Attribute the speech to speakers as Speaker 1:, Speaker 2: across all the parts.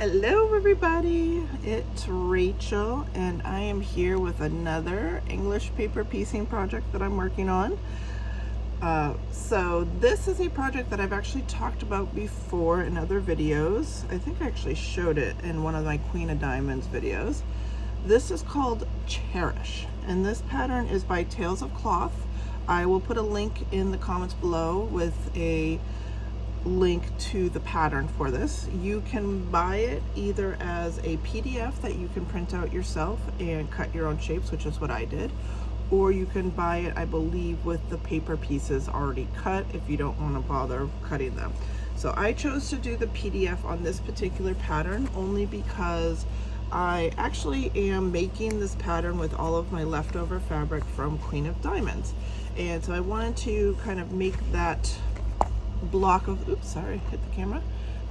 Speaker 1: Hello everybody, it's Rachel and I am here with another English paper piecing project that I'm working on. So this is a project that I've actually talked about before in other videos. I think I actually showed it in one of my Queen of Diamonds videos. This is called Cherish and this pattern is by Tales of Cloth. I will put a link in the comments below with a link to the pattern for this. You can buy it either as a PDF that you can print out yourself and cut your own shapes, which is what I did, or you can buy it, I believe, with the paper pieces already cut if you don't want to bother cutting them. So I chose to do the PDF on this particular pattern only because I actually am making this pattern with all of my leftover fabric from Queen of Diamonds, and so I wanted to kind of make that block of, oops, sorry, hit the camera,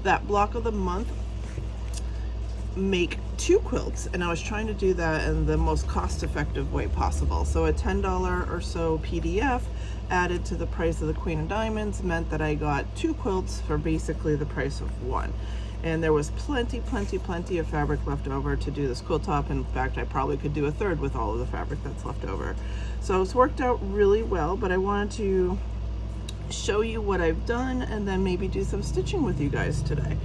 Speaker 1: that block of the month make 2 quilts, and I was trying to do that in the most cost-effective way possible. So a $10 or so PDF added to the price of the Queen of Diamonds meant that I got 2 quilts for basically the price of 1. And there was plenty of fabric left over to do this quilt top. In fact, I probably could do a third with all of the fabric that's left over. So it's worked out really well, but I wanted to show you what I've done and then maybe do some stitching with you guys today.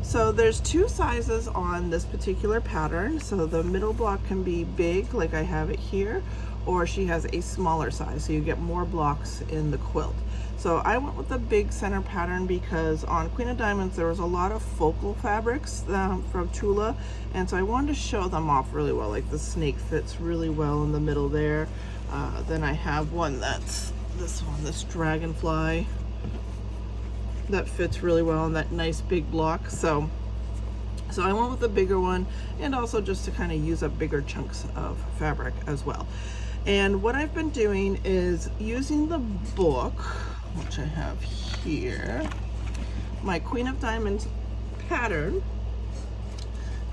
Speaker 1: So there's 2 sizes on this particular pattern. So the middle block can be big like I have it here, or she has a smaller size, so you get more blocks in the quilt. So I went with the big center pattern because on Queen of Diamonds there was a lot of focal fabrics from Tula, and so I wanted to show them off really well. Like the snake fits really well in the middle there. Then I have one that's this dragonfly that fits really well in that nice big block. So I went with the bigger one, and also just to kind of use up bigger chunks of fabric as well. And what I've been doing is using the book, which I have here, my Queen of Diamonds pattern,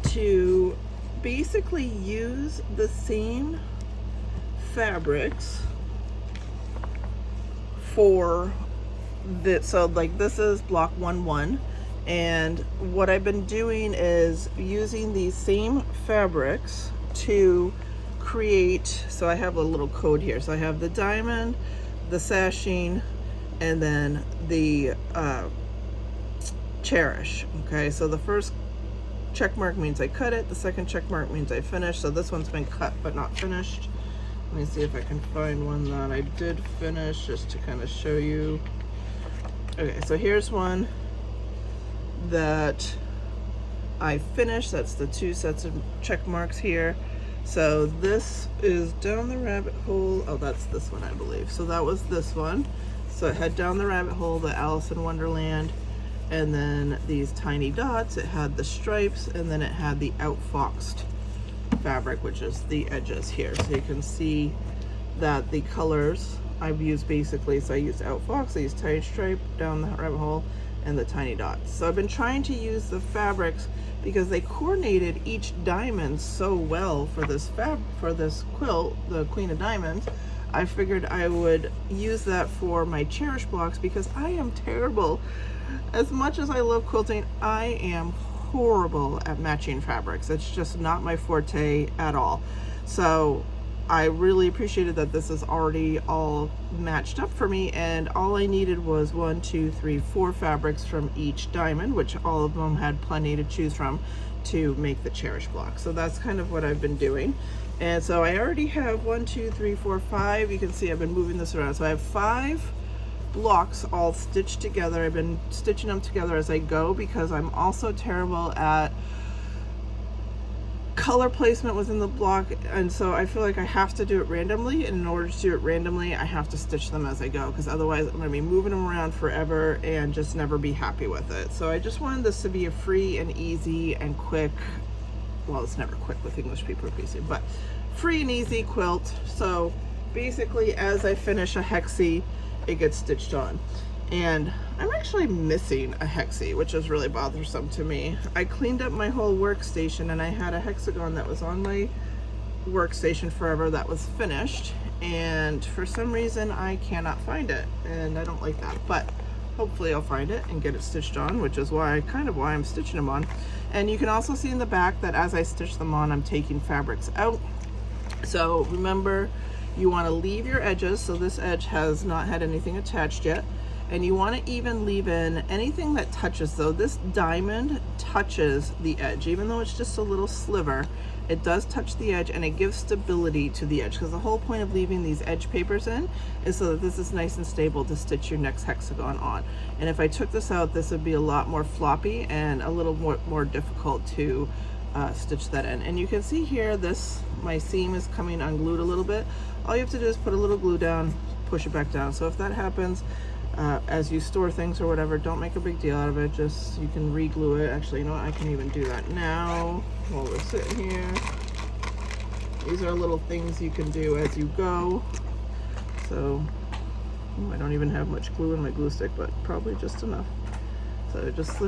Speaker 1: to basically use the same fabrics for this. So like this is block 1-1, and what I've been doing is using these same fabrics to create, so I have a little code here. So I have the diamond, the sashing, and then the cherish. Okay, so the first check mark means I cut it, the second check mark means I finished. So this one's been cut but not finished. Let me see if I can find one that I did finish just to kind of show you. Okay, so here's one that I finished. That's the 2 sets of check marks here. So this is down the rabbit hole. Oh, that's this one, I believe. So that was this one. So it had down the rabbit hole, the Alice in Wonderland, and then these tiny dots. It had the stripes, and then it had the outfoxed fabric, which is the edges here. So you can see that the colors I've used basically, so I used outfox, I used tiny stripe, down the rabbit hole, and the tiny dots. So I've been trying to use the fabrics because they coordinated each diamond so well for this quilt, the Queen of Diamonds. I figured I would use that for my Cherish blocks because I am terrible. As much as I love quilting, I am horrible at matching fabrics. It's just not my forte at all. So I really appreciated that this is already all matched up for me, and all I needed was 1, 2, 3, 4 fabrics from each diamond, which all of them had plenty to choose from to make the Cherish block. So that's kind of what I've been doing. And so I already have 1, 2, 3, 4, 5. You can see I've been moving this around. So I have 5 blocks all stitched together. I've been stitching them together as I go because I'm also terrible at color placement within the block, and so I feel like I have to do it randomly, and in order to do it randomly I have to stitch them as I go, because otherwise I'm going to be moving them around forever and just never be happy with it. So I just wanted this to be a free and easy and quick, well, it's never quick with English paper piecing, but free and easy quilt. So basically as I finish a hexie, it gets stitched on. And I'm actually missing a hexie, which is really bothersome to me. I cleaned up my whole workstation and I had a hexagon that was on my workstation forever that was finished, and for some reason I cannot find it, and I don't like that. But hopefully I'll find it and get it stitched on, which is why I'm stitching them on. And you can also see in the back that as I stitch them on, I'm taking fabrics out. So remember, you want to leave your edges, so this edge has not had anything attached yet, and you want to even leave in anything that touches. Though this diamond touches the edge, even though it's just a little sliver, it does touch the edge and it gives stability to the edge, because the whole point of leaving these edge papers in is so that this is nice and stable to stitch your next hexagon on. And if I took this out, this would be a lot more floppy and a little more difficult to stitch that in. And you can see here, my seam is coming unglued a little bit. All you have to do is put a little glue down, push it back down. So if that happens as you store things or whatever, don't make a big deal out of it. Just, you can re-glue it. Actually, you know what, I can even do that now while we're sitting here. These are little things you can do as you go. So I don't even have much glue in my glue stick, but probably just enough. So just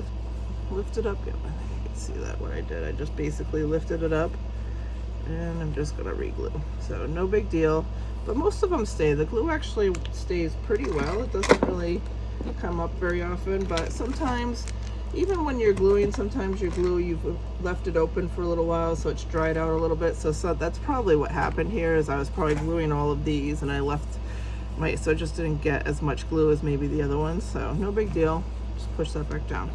Speaker 1: lift it up. Yeah, I think you can see that what I did. I just basically lifted it up, and I'm just gonna re-glue. So no big deal, but most of them stay. The glue actually stays pretty well. It doesn't really come up very often, but sometimes, even when you're gluing, sometimes your glue, you've left it open for a little while, so it's dried out a little bit. So that's probably what happened here, is I was probably gluing all of these and I left so I just didn't get as much glue as maybe the other ones. So no big deal, just push that back down.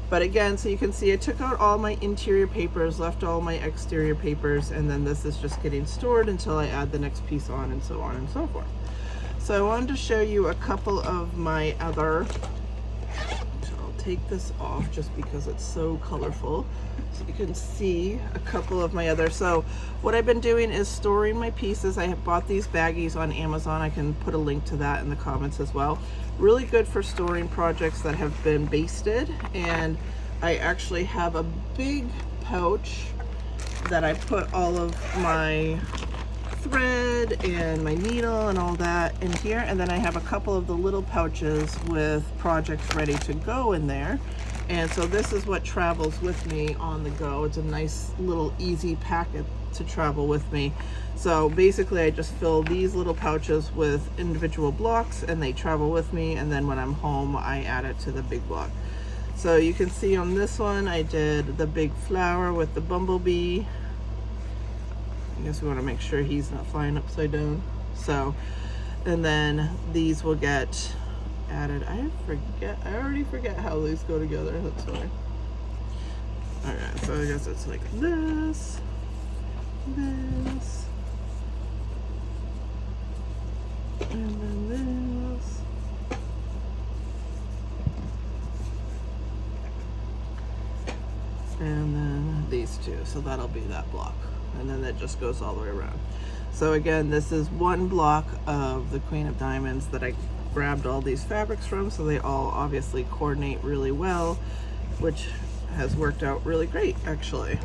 Speaker 1: But again, so you can see I took out all my interior papers, left all my exterior papers, and then this is just getting stored until I add the next piece on, and so on and so forth. So I wanted to show you a couple of my other, so I'll take this off just because it's so colorful, so you can see a couple of my other. So what I've been doing is storing my pieces. I have bought these baggies on Amazon. I can put a link to that in the comments as well. Really good for storing projects that have been basted. And I actually have a big pouch that I put all of my thread and my needle and all that in here, and then I have a couple of the little pouches with projects ready to go in there. And so this is what travels with me on the go. It's a nice little easy packet to travel with me. So basically I just fill these little pouches with individual blocks and they travel with me, and then when I'm home I add it to the big block. So you can see on this one I did the big flower with the bumblebee. I guess we want to make sure he's not flying upside down. So, and then these will get added. I already forget how these go together. That's why. Alright, so I guess it's like this, this, and then this. And then these two. So that'll be that block. And then that just goes all the way around. So again, this is one block of the Queen of Diamonds that I grabbed all these fabrics from, so they all obviously coordinate really well, which has worked out really great actually.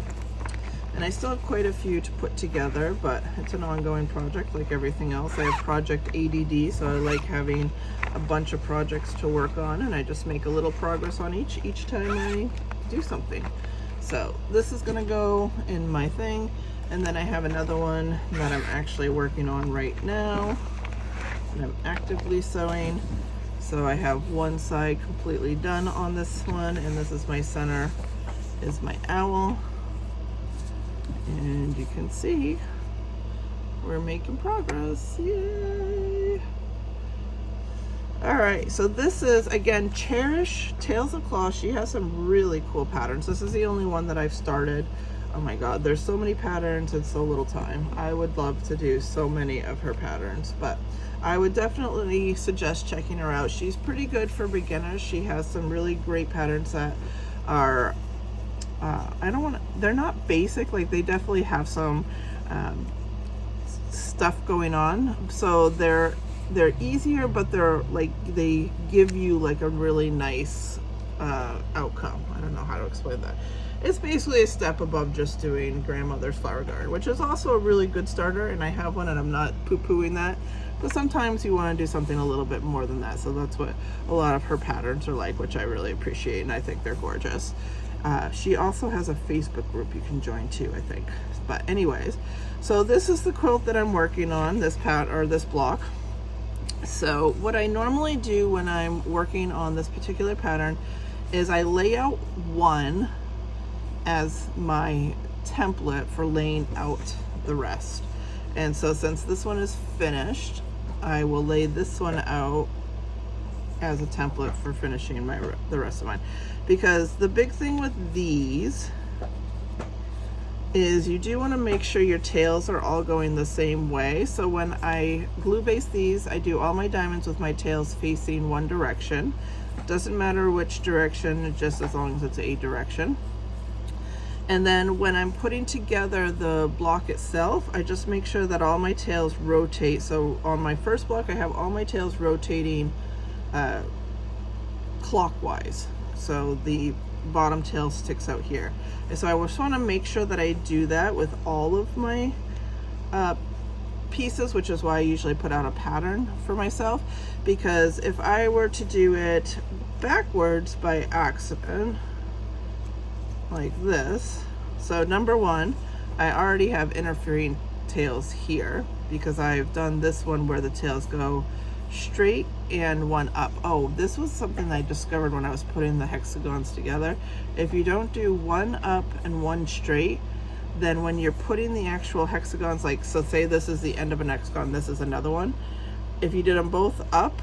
Speaker 1: And I still have quite a few to put together, but it's an ongoing project like everything else. I have project ADD, so I like having a bunch of projects to work on, and I just make a little progress on each time I do something. So this is gonna go in my thing. And then I have another one that I'm actually working on right now, and I'm actively sewing. So I have one side completely done on this one, and this is my center, is my owl. And you can see we're making progress. Yay! All right, so this is, again, Cherish Tales of Claw. She has some really cool patterns. This is the only one that I've started. Oh my god, there's so many patterns and so little time. I would love to do so many of her patterns, but I would definitely suggest checking her out. She's pretty good for beginners. She has some really great patterns that are, they're not basic, like they definitely have some stuff going on. So they're easier, but they're like, they give you like a really nice outcome. I don't know how to explain that. It's basically a step above just doing Grandmother's Flower Garden, which is also a really good starter, and I have one and I'm not poo-pooing that, but sometimes you want to do something a little bit more than that. So that's what a lot of her patterns are like, which I really appreciate, and I think they're gorgeous. She also has a Facebook group you can join too, I think. But anyways, so this is the quilt that I'm working on, this block. So what I normally do when I'm working on this particular pattern is I lay out one as my template for laying out the rest. And so since this one is finished, I will lay this one out as a template for finishing the rest of mine. Because the big thing with these is you do want to make sure your tails are all going the same way. So when I glue base these, I do all my diamonds with my tails facing one direction. Doesn't matter which direction, just as long as it's a direction. And then when I'm putting together the block itself, I just make sure that all my tails rotate. So on my first block, I have all my tails rotating clockwise. So the bottom tail sticks out here. And so I just want to make sure that I do that with all of my pieces, which is why I usually put out a pattern for myself, because if I were to do it backwards by accident, like this, so number one, I already have interfering tails here because I've done this one where the tails go straight and one up. Oh, this was something that I discovered when I was putting the hexagons together. If you don't do one up and one straight, then when you're putting the actual hexagons, like, so say this is the end of an hexagon, this is another one, if you did them both up,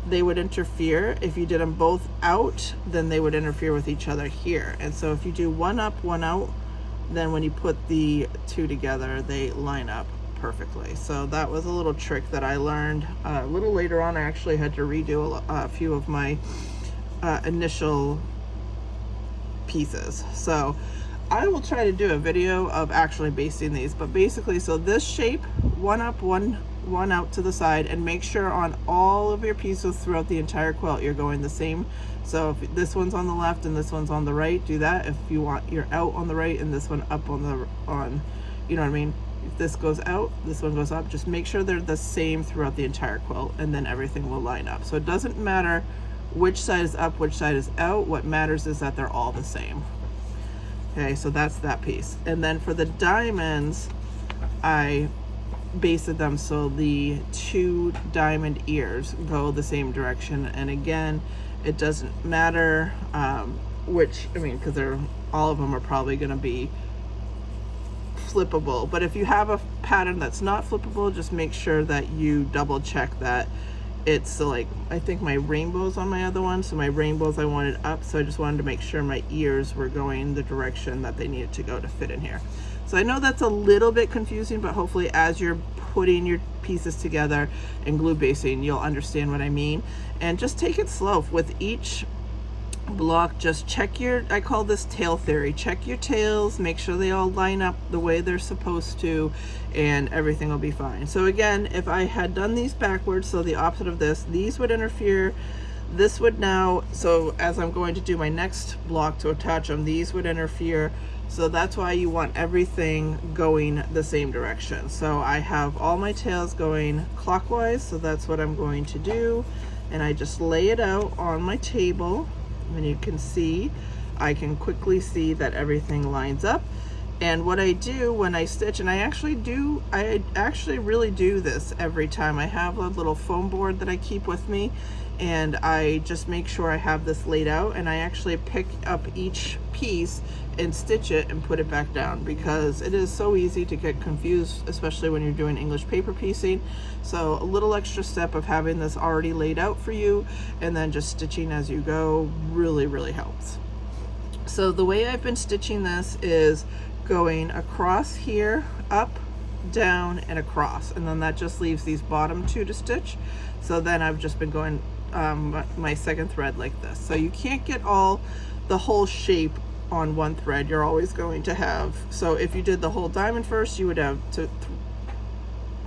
Speaker 1: they would interfere. If you did them both out, then they would interfere with each other here. And so if you do one up, one out, then when you put the two together, they line up perfectly. So that was a little trick that I learned a little later on. I actually had to redo a few of my initial pieces. So I will try to do a video of actually basting these, but basically, so this shape, one up, one out to the side, and make sure on all of your pieces throughout the entire quilt you're going the same. So if this one's on the left and this one's on the right, do that. If you want your out on the right and this one up on you know what I mean, if this goes out, this one goes up, just make sure they're the same throughout the entire quilt, and then everything will line up. So it doesn't matter which side is up, which side is out. What matters is that they're all the same. Okay, so that's that piece. And then for the diamonds, I basted them so the two diamond ears go the same direction. And again, it doesn't matter which, I mean, because they're all of them are probably going to be flippable, but if you have a pattern that's not flippable, just make sure that you double check that it's, so like, I think my rainbows on my other one, so my rainbows I wanted up, so I just wanted to make sure my ears were going the direction that they needed to go to fit in here. So I know that's a little bit confusing, but hopefully as you're putting your pieces together and glue basing, you'll understand what I mean. And just take it slow with each block. Just check your, I call this tail theory, check your tails, make sure they all line up the way they're supposed to, and everything will be fine. So again, if I had done these backwards, so the opposite of this, these would interfere, this would now, so as I'm going to do my next block to attach them, these would interfere. So that's why you want everything going the same direction. So I have all my tails going clockwise, so that's what I'm going to do, and I just lay it out on my table. And you can see, I can quickly see that everything lines up. And what I do when I stitch, and I actually really do this every time. I have a little foam board that I keep with me, and I just make sure I have this laid out, and I actually pick up each piece and stitch it and put it back down, because it is so easy to get confused, especially when you're doing English paper piecing. So a little extra step of having this already laid out for you and then just stitching as you go really helps. So the way I've been stitching this is going across here, up, down, and across, and then that just leaves these bottom two to stitch. So then I've just been going my second thread like this. So you can't get the whole shape on one thread. You're always going to have, so if you did the whole diamond first, you would have to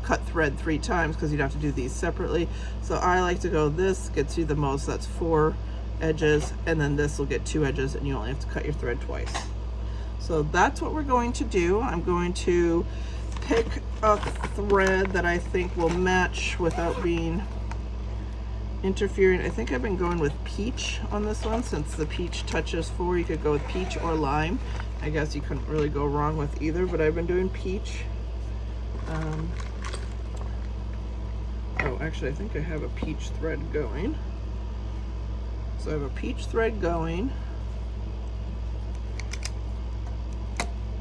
Speaker 1: cut thread 3 times because you'd have to do these separately. So I like to go, this gets you the most, that's 4 edges, and then this will get 2 edges, and you only have to cut your thread twice. So that's what we're going to do. I'm going to pick a thread that I think will match without being interfering. I think I've been going with peach on this one, since the peach touches 4. You could go with peach or lime. I guess you couldn't really go wrong with either, but I've been doing peach. actually I think I have a peach thread going. So I have a peach thread going.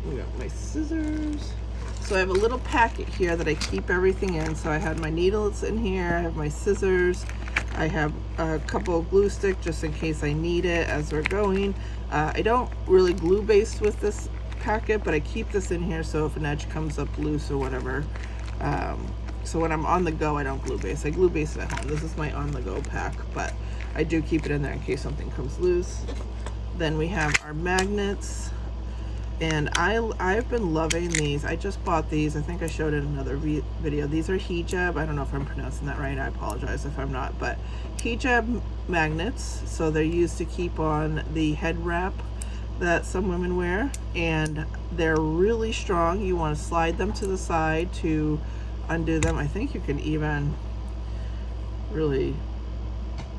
Speaker 1: We got my scissors. So I have a little packet here that I keep everything in. So I had my needles in here, I have my scissors, I have a couple of glue sticks just in case I need it as we're going. I don't really glue base with this packet, but I keep this in here so if an edge comes up loose or whatever. So when I'm on the go, I don't glue base. I glue base at home. This is my on the go pack, but I do keep it in there in case something comes loose. Then we have our magnets. And I've been loving these. I just bought these. I think I showed it in another video. These are hijab. I don't know if I'm pronouncing that right. I apologize if I'm not. But hijab magnets. So they're used to keep on the head wrap that some women wear. And they're really strong. You want to slide them to the side to undo them. I think you can even really,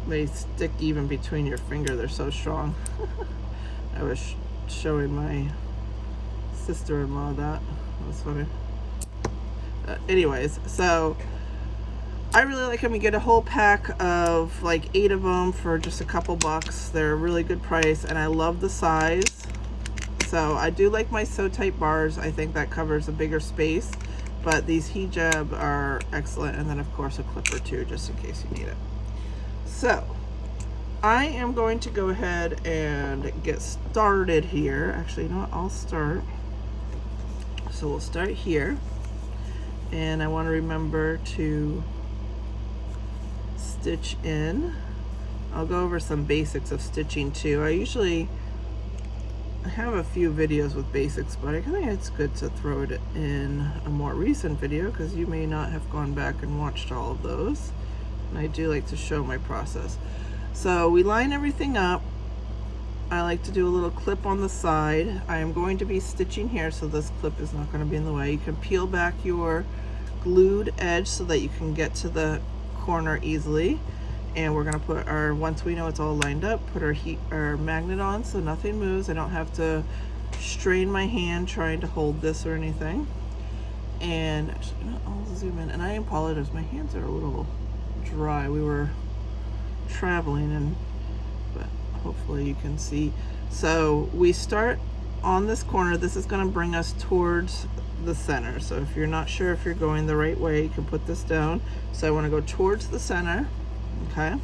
Speaker 1: they stick even between your finger. They're so strong. I was showing my sister-in-law that was funny. Anyways, so I really like them. You get a whole pack of like 8 of them for just a couple bucks. They're a really good price, and I love the size. So I do like my So Tight bars. I think that covers a bigger space, but these hijab are excellent. And then of course a clip or two just in case you need it. So I am going to go ahead and get started here. Actually, you know what? I'll start. So we'll start here. And I want to remember to stitch in. I'll go over some basics of stitching too. I have a few videos with basics, but I think it's good to throw it in a more recent video because you may not have gone back and watched all of those. And I do like to show my process. So we line everything up. I like to do a little clip on the side. I am going to be stitching here, so this clip is not going to be in the way. You can peel back your glued edge so that you can get to the corner easily. And we're going to put our, once we know it's all lined up, put our magnet on so nothing moves. I don't have to strain my hand trying to hold this or anything. And actually, I'll zoom in. And I apologize, my hands are a little dry. We were traveling, but hopefully you can see. So we start on this corner. This is going to bring us towards the center. So if you're not sure if you're going the right way, you can put this down. So I want to go towards the center. Okay,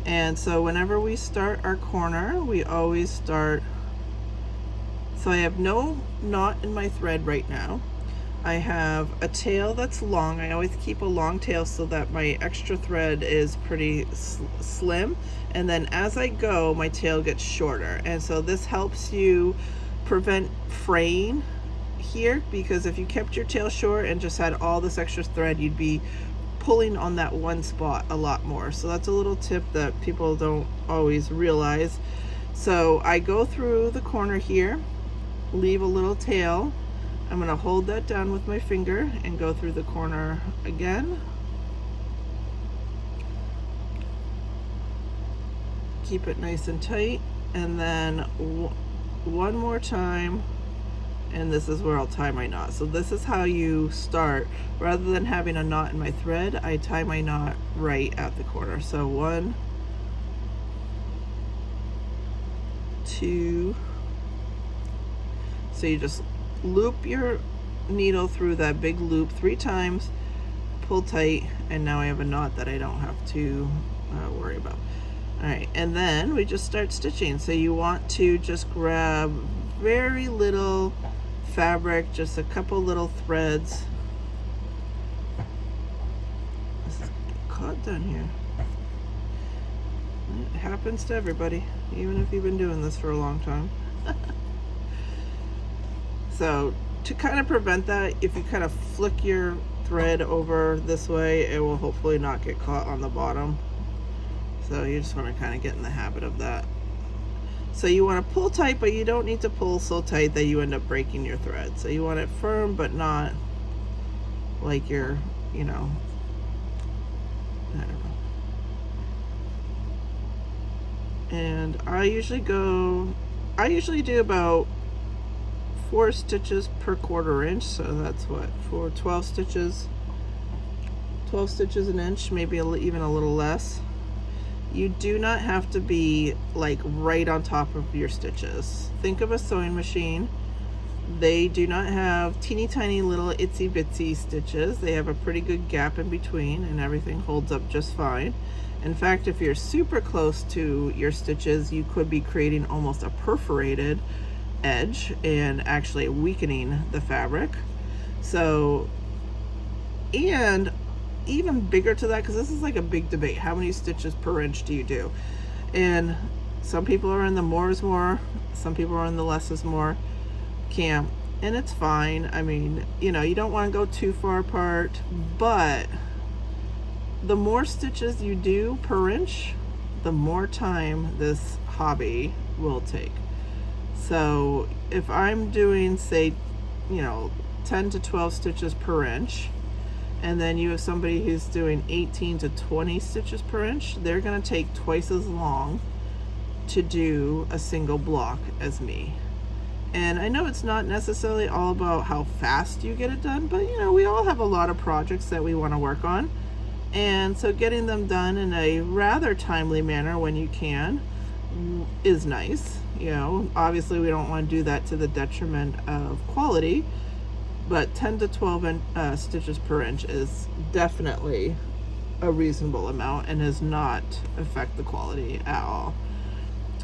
Speaker 1: and so whenever we start our corner, we always start. So I have no knot in my thread right now. I have a tail that's long. I always keep a long tail so that my extra thread is pretty slim, and then as I go, my tail gets shorter. And so this helps you prevent fraying here, because if you kept your tail short and just had all this extra thread, you'd be pulling on that one spot a lot more. So that's a little tip that people don't always realize. So I go through the corner here, leave a little tail. I'm going to hold that down with my finger and go through the corner again. Keep it nice and tight, and then one more time, and this is where I'll tie my knot. So this is how you start. Rather than having a knot in my thread, I tie my knot right at the corner. So 1, 2. So you just loop your needle through that big loop 3 times, pull tight, and now I have a knot that I don't have to worry about. All right, and then we just start stitching. So you want to just grab very little fabric, just a couple little threads. This is caught down here. It happens to everybody, even if you've been doing this for a long time. So to kind of prevent that, if you kind of flick your thread over this way, it will hopefully not get caught on the bottom. So you just want to kind of get in the habit of that. So you want to pull tight, but you don't need to pull so tight that you end up breaking your thread. So you want it firm, but not like you're, you know, I don't know. And I usually do about 4 stitches per 1/4 inch. So that's what, 12 stitches, 12 stitches an inch, maybe even a little less. You do not have to be like right on top of your stitches. Think of a sewing machine. They do not have teeny tiny little itsy bitsy stitches. They have a pretty good gap in between, and everything holds up just fine. In fact, if you're super close to your stitches, you could be creating almost a perforated edge and actually weakening the fabric. So, and even bigger to that, because this is like a big debate, how many stitches per inch do you do? And some people are in the more is more, some people are in the less is more camp, and it's fine. I mean, you know, you don't want to go too far apart, but the more stitches you do per inch, the more time this hobby will take. So if I'm doing, say, you know, 10 to 12 stitches per inch, and then you have somebody who's doing 18 to 20 stitches per inch, they're going to take twice as long to do a single block as me. And I know it's not necessarily all about how fast you get it done, but you know, we all have a lot of projects that we want to work on. And so getting them done in a rather timely manner when you can is nice. You know, obviously we don't want to do that to the detriment of quality, but 10 to 12 stitches per inch is definitely a reasonable amount and does not affect the quality at all.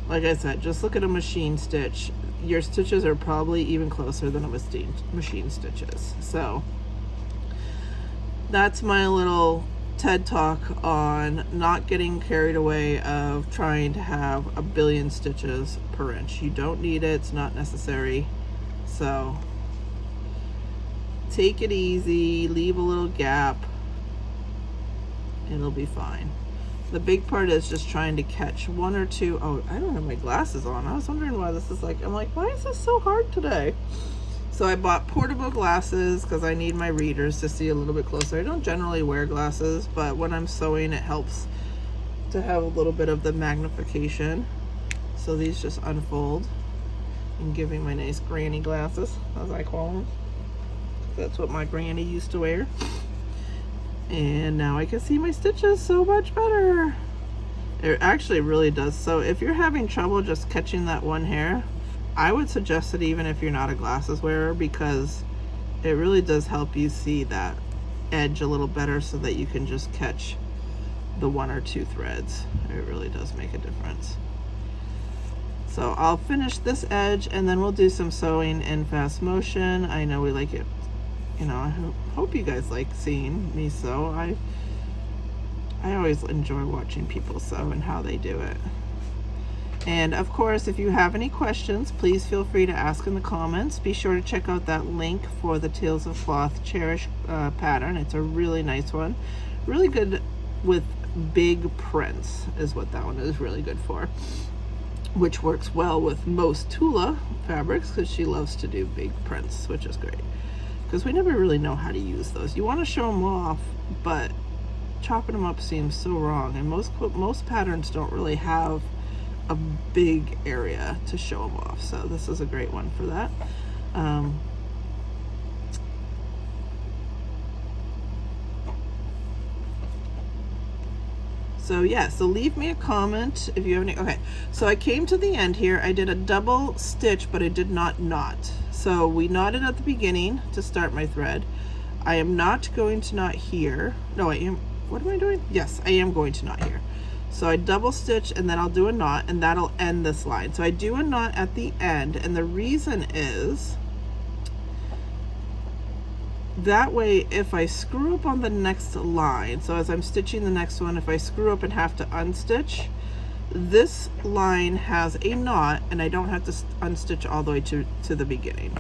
Speaker 1: Like I said, just look at a machine stitch. Your stitches are probably even closer than a machine stitches. So that's my little TED talk on not getting carried away of trying to have a billion stitches per inch. You don't need it, it's not necessary. So take it easy, leave a little gap, it'll be fine. The big part is just trying to catch one or two. Oh, I don't have my glasses on. I was wondering why this is like, I'm like, why is this so hard today? So I bought portable glasses because I need my readers to see a little bit closer. I don't generally wear glasses, but when I'm sewing, it helps to have a little bit of the magnification. So these just unfold and giving my nice granny glasses, as I call them. That's what my granny used to wear. And now I can see my stitches so much better. It actually really does. So if you're having trouble just catching that one hair, I would suggest it even if you're not a glasses wearer, because it really does help you see that edge a little better so that you can just catch the one or two threads. It really does make a difference. So I'll finish this edge and then we'll do some sewing in fast motion. I know we like it. You know, I hope you guys like seeing me sew. I always enjoy watching people sew and how they do it. And of course, if you have any questions, please feel free to ask in the comments. Be sure to check out that link for the Tales of Cloth Cherish pattern. It's a really nice one. Really good with big prints is what that one is really good for. Which works well with most Tula fabrics because she loves to do big prints, which is great. Because we never really know how to use those. You want to show them off, but chopping them up seems so wrong. And most patterns don't really have a big area to show them off. So this is a great one for that. So yeah, so leave me a comment if you have any. Okay, so I came to the end here. I did a double stitch, but I did not knot. So we knotted at the beginning to start my thread. I am not going to knot here. No, I am. What am I doing? Yes, I am going to knot here. So I double stitch and then I'll do a knot and that'll end this line. So I do a knot at the end, and the reason is that way if I screw up on the next line, so as I'm stitching the next one, if I screw up and have to unstitch, this line has a knot and I don't have to unstitch all the way to the beginning.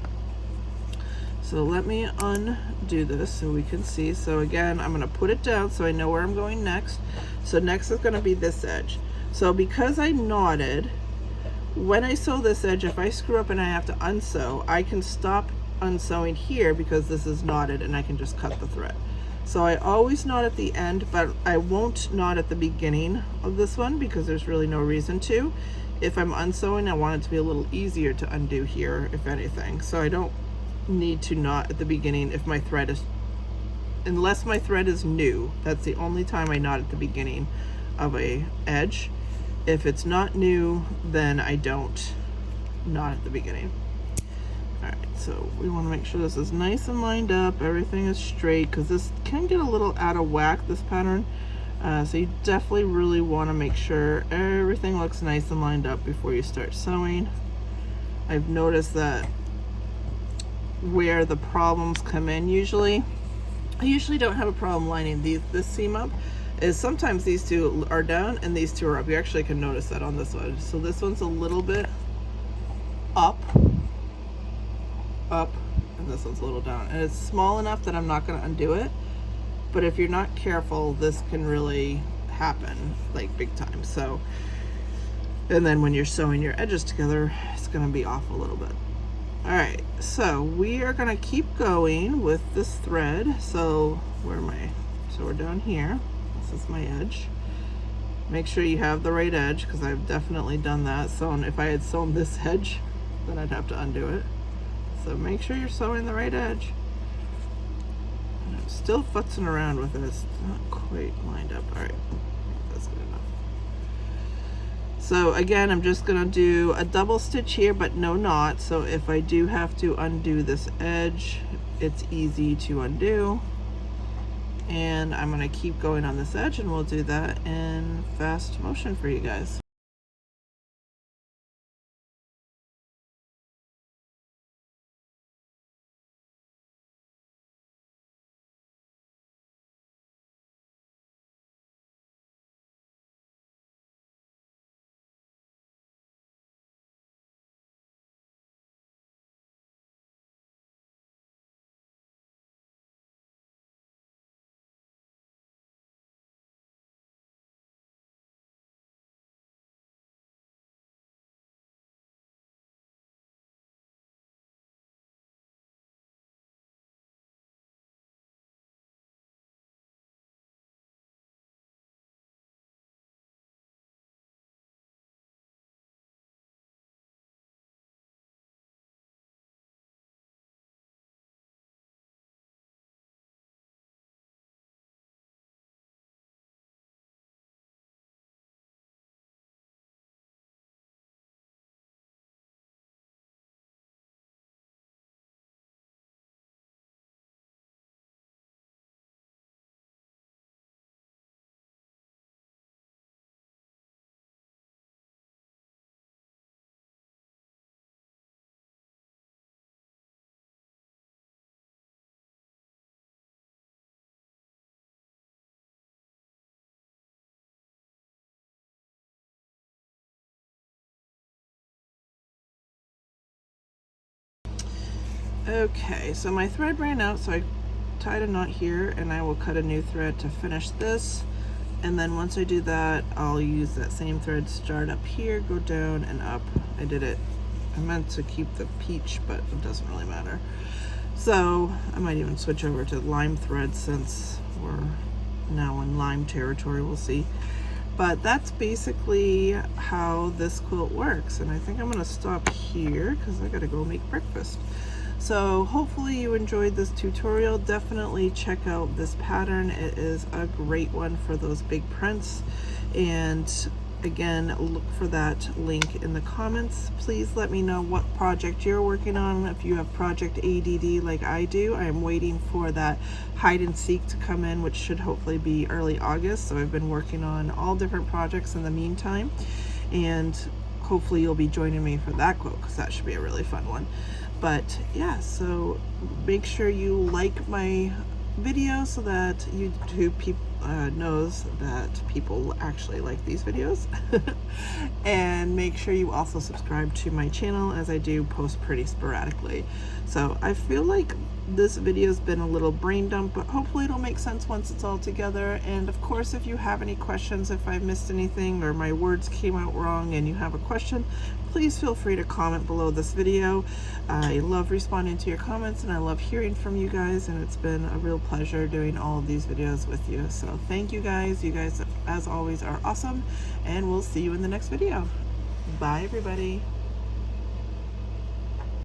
Speaker 1: So let me undo this so we can see. So again, I'm going to put it down so I know where I'm going next. So next is going to be this edge. So because I knotted, when I sew this edge, if I screw up and I have to unsew, I can stop unsewing here because this is knotted and I can just cut the thread. So I always knot at the end, but I won't knot at the beginning of this one because there's really no reason to. If I'm unsewing, I want it to be a little easier to undo here, if anything. So I don't need to knot at the beginning if my thread is unless my thread is new. That's the only time I knot at the beginning of a edge. If it's not new, then I don't knot at the beginning. All right, so we want to make sure this is nice and lined up, everything is straight, because this can get a little out of whack, this pattern. So you definitely really want to make sure everything looks nice and lined up before you start sewing. I've noticed that where the problems come in usually, I usually don't have a problem lining this seam up, is sometimes these two are down and these two are up. You actually can notice that on this one. So this one's a little bit up, and this one's a little down. And it's small enough that I'm not going to undo it. But if you're not careful, this can really happen, like big time. So, and then when you're sewing your edges together, it's going to be off a little bit. All right, so we are going to keep going with this thread. So so we're down here. This is my edge. Make sure you have the right edge, because I've definitely done that. So if I had sewn this edge, then I'd have to undo it. So make sure you're sewing the right edge. And I'm still futzing around with it. It's not quite lined up. All right, that's good enough. So again, I'm just gonna do a double stitch here, but no knot. So if I do have to undo this edge, it's easy to undo. And I'm gonna keep going on this edge, and we'll do that in fast motion for you guys. Okay, so my thread ran out, so I tied a knot here, and I will cut a new thread to finish this. And then once I do that, I'll use that same thread, start up here, go down and up. I meant to keep the peach, but it doesn't really matter. So I might even switch over to lime thread, since we're now in lime territory, we'll see. But that's basically how this quilt works. And I think I'm gonna stop here, because I gotta go make breakfast. So hopefully you enjoyed this tutorial. Definitely check out this pattern. It is a great one for those big prints. And again, look for that link in the comments. Please let me know what project you're working on. If you have project ADD like I do, I am waiting for that hide and seek to come in, which should hopefully be early August. So I've been working on all different projects in the meantime, and hopefully you'll be joining me for that quote, because that should be a really fun one. But yeah, so make sure you like my video so that YouTube knows that people actually like these videos. And make sure you also subscribe to my channel, as I do post pretty sporadically. So I feel like this video has been a little brain dump, but hopefully it'll make sense once it's all together. And of course, if you have any questions, if I missed anything or my words came out wrong and you have a question, please feel free to comment below this video. I love responding to your comments, and I love hearing from you guys, and it's been a real pleasure doing all of these videos with you. So thank you guys. You guys, as always, are awesome, and we'll see you in the next video. Bye, everybody.